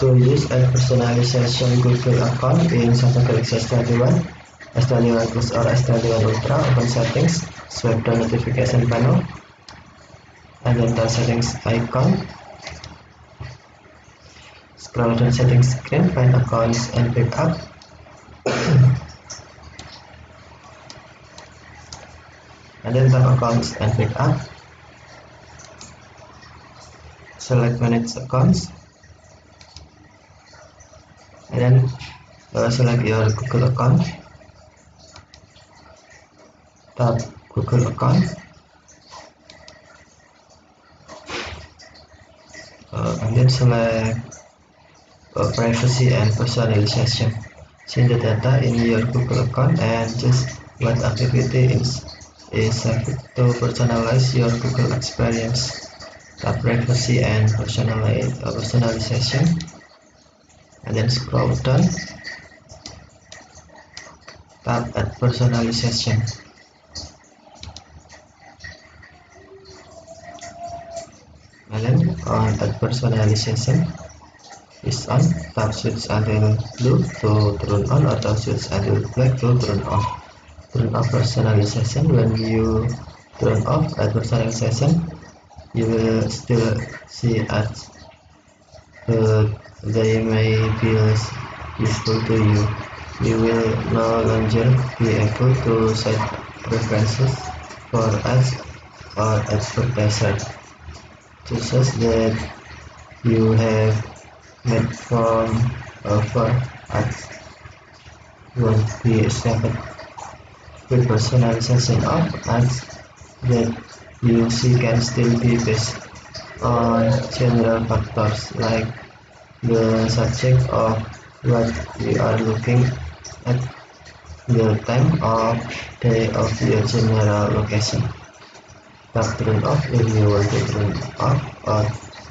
To use a personalization Google account in Samsung Galaxy S21, S21Plus or S21 Ultra, open settings, swipe down notification panel, and enter settings icon. Scroll down settings screen, find accounts and pick up. And then tap accounts and pick up. Select manage accounts. And then select your Google account. Tap Google account. And then select privacy and personalization. Change the data in your Google account and choose what activity is saved to personalize your Google experience. Tap privacy and personalization, and then scroll down. Tap add personalization. And then on add personalization is on. Tap switch until blue to turn on, or tap switch until black to turn off. Turn off personalization. When you turn off add personalization, you will still see ads, but they may be less useful to you. You will no longer be able to set preferences for ads or advertisers. Choices that you have made for ads won't be saved. With personalization of ads that you see can still be based on general factors like the subject of what you are looking at, the time of day of your general location. Tap turn off if you want to turn off, or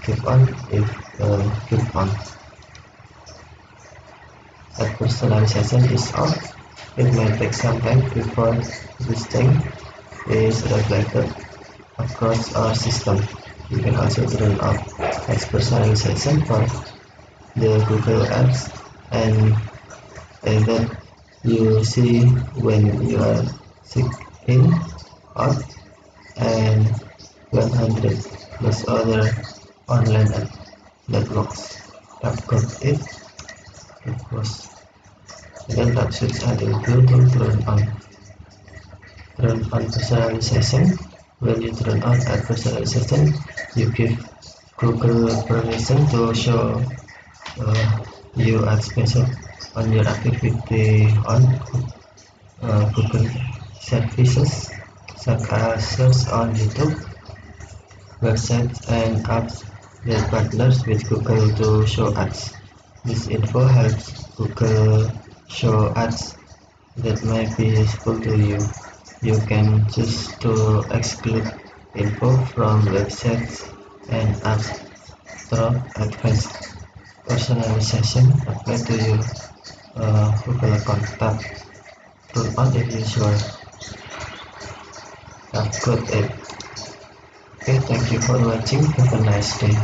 keep on if keep on. That personalization is off. It may take some time before this thing is reflected across our system. You can also turn off text personalization for the Google apps and that you see when you are signing out, and 100 plus other online networks. Tap got it was, and then tap switch until blue to turn on. Turn on personalization. When you turn on add personalization, you give Google permission to show you ads based on your activity on Google services such as search on YouTube, websites, and apps that partners with Google to show ads. This info helps Google show ads that might be useful to you. You can choose to exclude info from websites and apps through advanced personalization applied to your Google account. Tap turn on if you sure. Tap got it. Okay, thank you for watching. Have a nice day.